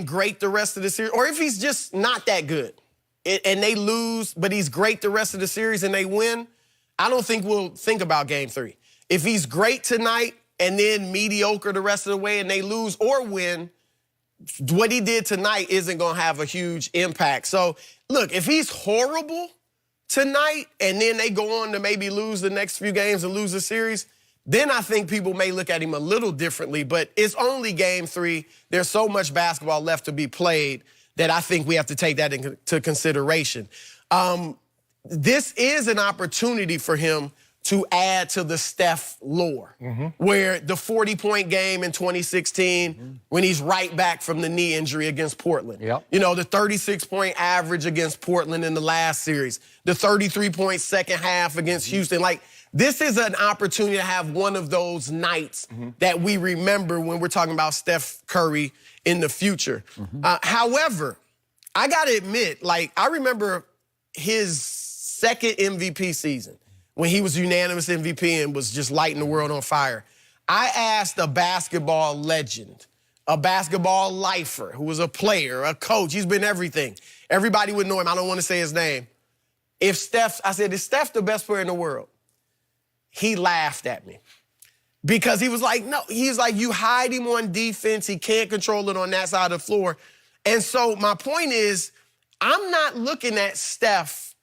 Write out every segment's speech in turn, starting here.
great the rest of the series, or if he's just not that good and they lose, but he's great the rest of the series and they win, I don't think we'll think about Game 3. If he's great tonight and then mediocre the rest of the way and they lose or win, what he did tonight isn't going to have a huge impact. So, look, if he's horrible tonight and then they go on to maybe lose the next few games and lose the series, then I think people may look at him a little differently. But it's only Game 3. There's so much basketball left to be played that I think we have to take that into consideration. This is an opportunity for him to add to the Steph lore, where the 40-point game in 2016, when he's right back from the knee injury against Portland. You know, the 36-point average against Portland in the last series, the 33-point second half against Houston. Like, this is an opportunity to have one of those nights that we remember when we're talking about Steph Curry in the future. However, I got to admit, like, I remember his second MVP season, when he was unanimous MVP and was just lighting the world on fire. I asked a basketball legend, a basketball lifer, who was a player, a coach, he's been everything. Everybody would know him, I don't want to say his name. I said, is Steph the best player in the world? He laughed at me. Because he was like, no, he's like, you hide him on defense, he can't control it on that side of the floor. And so my point is, I'm not looking at Steph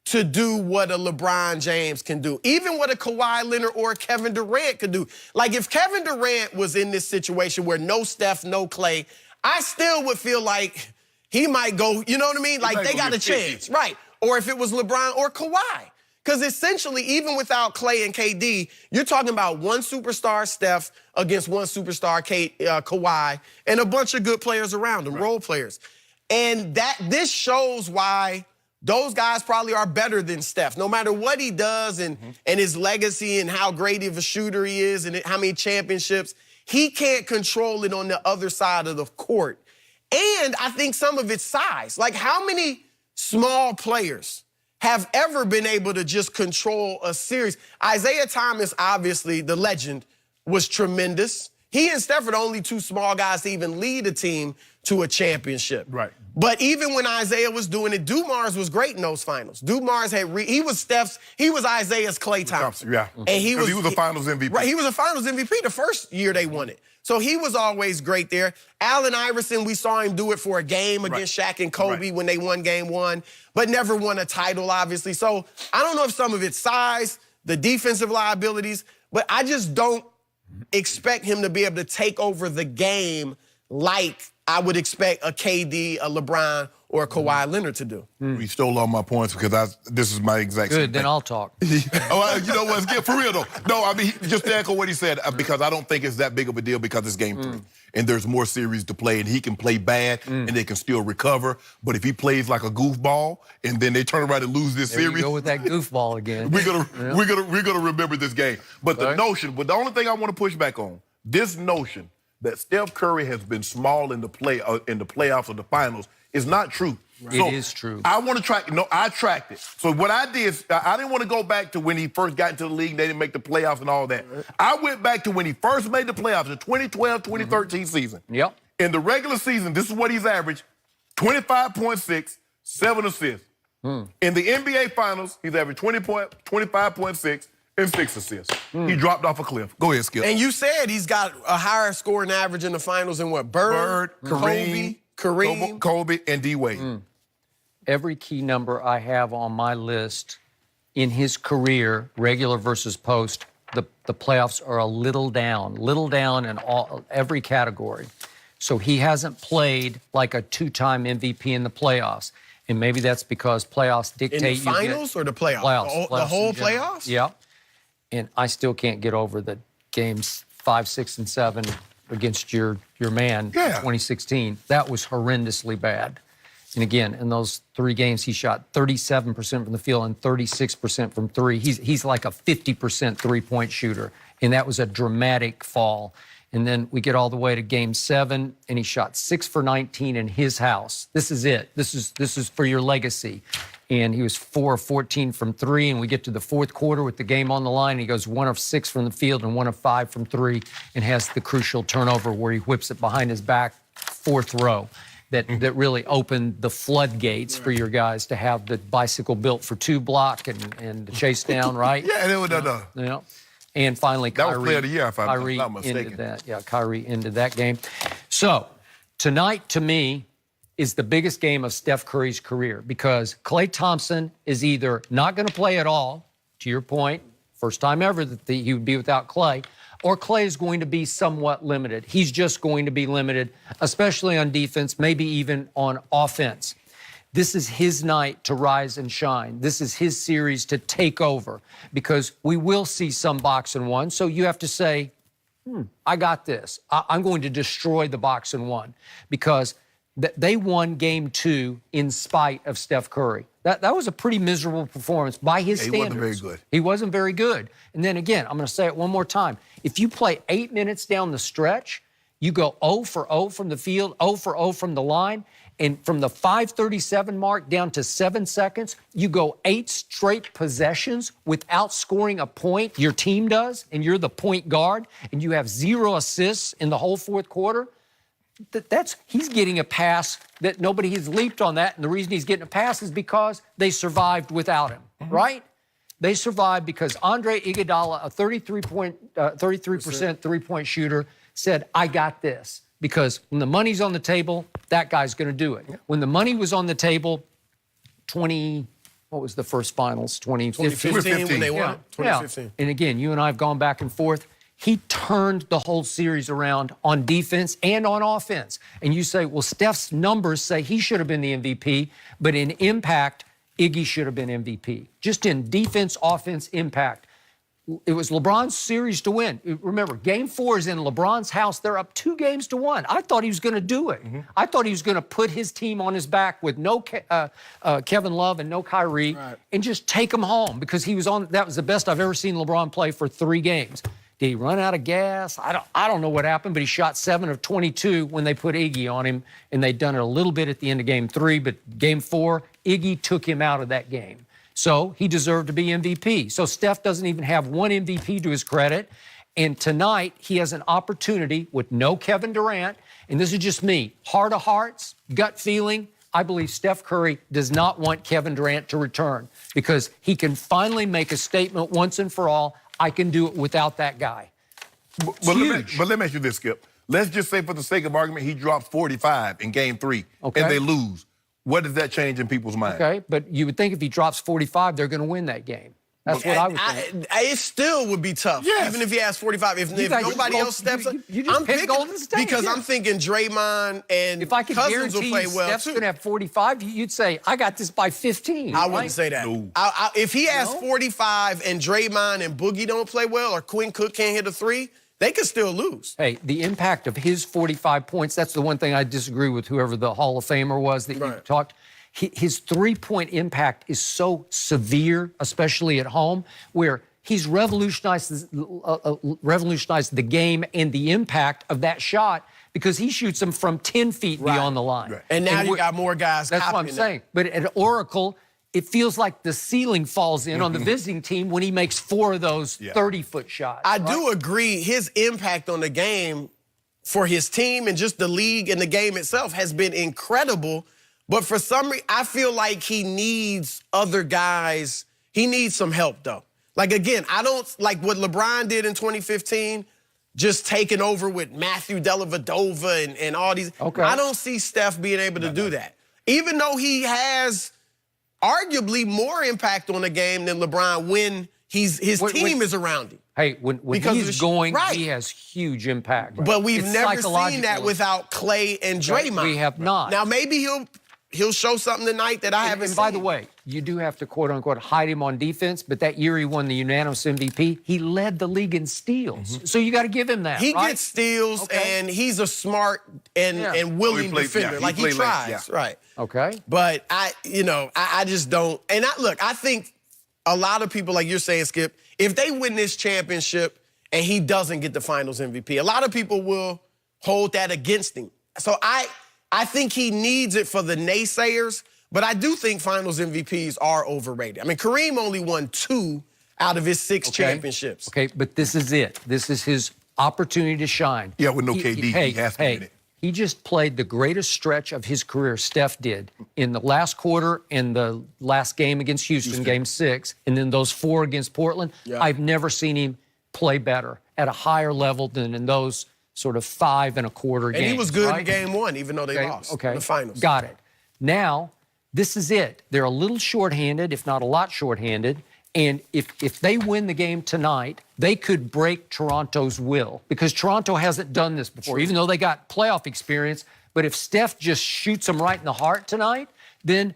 to do what a LeBron James can do, even what a Kawhi Leonard or a Kevin Durant could do. Like, if Kevin Durant was in this situation where no Steph, no Klay, I still would feel like he might go, you know what I mean? Like, they got a chance, right? Or if it was LeBron or Kawhi. Because essentially, even without Klay and KD, you're talking about one superstar, Steph, against one superstar, Kawhi, and a bunch of good players around them, role players. And this shows why those guys probably are better than Steph, no matter what he does and his legacy and how great of a shooter he is and how many championships. He can't control it on the other side of the court. And I think some of it's size. Like, how many small players have ever been able to just control a series? Isaiah Thomas, obviously, the legend, was tremendous. He and Steph are the only two small guys to even lead a team to a championship. Right. But even when Isaiah was doing it, Dumars was great in those finals. Dumars he was Isaiah's Klay Thompson. Yeah. And he was a finals MVP. Right, he was a finals MVP the first year they won it. So he was always great there. Allen Iverson, we saw him do it for a game against Shaq and Kobe when they won Game 1, but never won a title, obviously. So I don't know if some of it's size, the defensive liabilities, but I just don't expect him to be able to take over the game like I would expect a KD, a LeBron, or a Kawhi Leonard to do. You stole all my points because this is my exact same Good, then I'll talk. You know what? For real, though. No, I mean, just to echo what he said, because I don't think it's that big of a deal because it's Game 3. And there's more series to play, and he can play bad, and they can still recover. But if he plays like a goofball, and then they turn around and lose this series. You go with that goofball again. we're gonna remember this game. But the only thing I want to push back on, this notion that Steph Curry has been small in the playoffs or the finals is not true. It is true. I want to track. No, I tracked it. So what I did, I didn't want to go back to when he first got into the league. They didn't make the playoffs and all that. I went back to when he first made the playoffs, the 2012-2013 season. Yep. In the regular season, this is what he's averaged: 25.6, 7 assists. In the NBA Finals, he's averaged 25.6. and 6 assists. He dropped off a cliff. Go ahead, Skip. And you said he's got a higher scoring average in the finals than what? Bird, Kareem, Kobe, and D-Wade. Every key number I have on my list in his career, regular versus post, the playoffs are a little down in every category. So he hasn't played like a two-time MVP in the playoffs. And maybe that's because playoffs dictate in the finals or the playoffs? Playoffs. The whole playoffs? Yeah. And I still can't get over the games 5, 6, and 7 against your man in 2016. That was horrendously bad. And again, in those 3 games, he shot 37% from the field and 36% from 3. He's like a 50% three-point shooter, and that was a dramatic fall. And then we get all the way to Game 7, and he shot 6 for 19 in his house. This is it. This is for your legacy. And he was 4 of 14 from 3, and we get to the fourth quarter with the game on the line, and he goes 1 of 6 from the field and 1 of 5 from 3, and has the crucial turnover where he whips it behind his back fourth row that really opened the floodgates for your guys to have the bicycle built for 2 block and the chase down, right? Yeah, and it was Yeah. And finally, that was Kyrie, player of the year, if I'm Kyrie not mistaken. ended that. Yeah, Kyrie ended that game. So tonight, to me, is the biggest game of Steph Curry's career because Klay Thompson is either not going to play at all, to your point, first time ever that he would be without Klay, or Klay is going to be somewhat limited. He's just going to be limited, especially on defense, maybe even on offense. This is his night to rise and shine. This is his series to take over because we will see some box and one. So you have to say, I got this. I'm going to destroy the box and one because they won game 2 in spite of Steph Curry. That was a pretty miserable performance by his standards. He wasn't very good. He wasn't very good. And then again, I'm going to say it one more time. If you play 8 minutes down the stretch, you go 0 for 0 from the field, 0 for 0 from the line, and from the 5:37 mark down to 7 seconds, you go 8 straight possessions without scoring a point. Your team does, and you're the point guard, and you have 0 assists in the whole fourth quarter. He's getting a pass that nobody has leaped on that, and the reason he's getting a pass is because they survived without him, right? They survived because Andre Iguodala, a 33% three-point shooter, said, I got this. Because when the money's on the table, that guy's going to do it. Yeah. When the money was on the table, what was the first finals? 2015 when they won. Yeah. 2015. Yeah. And again, you and I have gone back and forth. He turned the whole series around on defense and on offense. And you say, well, Steph's numbers say he should have been the MVP, but in impact, Iggy should have been MVP. Just in defense, offense, impact. It was LeBron's series to win. Remember, Game 4 is in LeBron's house. They're up 2 games to 1. I thought he was going to do it. I thought he was going to put his team on his back with no Kevin Love and no Kyrie and just take them home because he was on. That was the best I've ever seen LeBron play for 3 games. Did he run out of gas? I don't know what happened, but he shot 7 of 22 when they put Iggy on him, and they'd done it a little bit at the end of Game 3, but Game 4, Iggy took him out of that game. So he deserved to be MVP. So Steph doesn't even have one MVP to his credit. And tonight, he has an opportunity with no Kevin Durant. And this is just me. Heart of hearts, gut feeling. I believe Steph Curry does not want Kevin Durant to return because he can finally make a statement once and for all. I can do it without that guy. But let me ask you this, Skip. Let's just say for the sake of argument, he drops 45 in Game 3 and they lose. What does that change in people's minds? Okay, but you would think if he drops 45, they're going to win that game. That's what I would think. It still would be tough, even if he has 45. If nobody else steps up, I'm picking Golden State because I'm thinking Draymond and if I could Cousins will play well Steph's too. going to have 45, you'd say, I got this by 15. I wouldn't say that. No. If he has 45 and Draymond and Boogie don't play well or Quinn Cook can't hit a 3, they could still lose. Hey, the impact of his 45 points, that's the one thing I disagree with whoever the Hall of Famer was that you talked. His three-point impact is so severe, especially at home, where he's revolutionized the game and the impact of that shot because he shoots them from 10 feet beyond the line. Right. And now you got more guys That's what I'm saying. But at Oracle, it feels like the ceiling falls in on the visiting team when he makes 4 of those 30-foot shots. I do agree. His impact on the game for his team and just the league and the game itself has been incredible. But for some reason, I feel like he needs other guys. He needs some help, though. Like, again, I don't like what LeBron did in 2015, just taking over with Matthew Dellavedova and all these. I don't see Steph being able to do that. Even though he has arguably more impact on the game than LeBron when his team is around him. Hey, when he's going, he has huge impact. But we've never seen that without Klay and Draymond. We have not. Now, maybe he'll show something tonight that I haven't seen. And by the way, you do have to, quote-unquote, hide him on defense, but that year he won the unanimous MVP, he led the league in steals. So you got to give him that, He gets steals, and he's a smart and willing defender. Like, he tries, right. Okay. But, I just don't. And, I think a lot of people, like you're saying, Skip, if they win this championship and he doesn't get the finals MVP, a lot of people will hold that against him. So I think he needs it for the naysayers, but I do think finals MVPs are overrated. I mean, Kareem only won 2 out of his 6 championships. Okay, but this is it. This is his opportunity to shine. Yeah, with no KD, he has to win it. He just played the greatest stretch of his career, Steph did, in the last quarter and the last game against Houston, Game 6, and then those 4 against Portland. Yeah. I've never seen him play better at a higher level than in those sort of 5 1/4 games. And he was good right? in Game 1, even though they lost in the finals. Got it. Now, this is it. They're a little shorthanded, if not a lot shorthanded. And if they win the game tonight, they could break Toronto's will because Toronto hasn't done this before, even though they got playoff experience. But if Steph just shoots them right in the heart tonight, then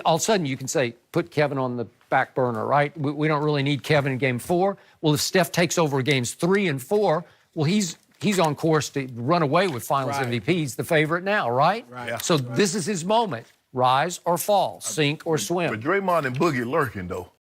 all of a sudden you can say, put Kevin on the back burner, right? We don't really need Kevin in Game 4. Well, if Steph takes over Games 3 and 4, well, he's on course to run away with Finals MVP. He's the favorite now, right? Right. So this is his moment. Rise or fall, sink or swim. But Draymond and Boogie lurking, though.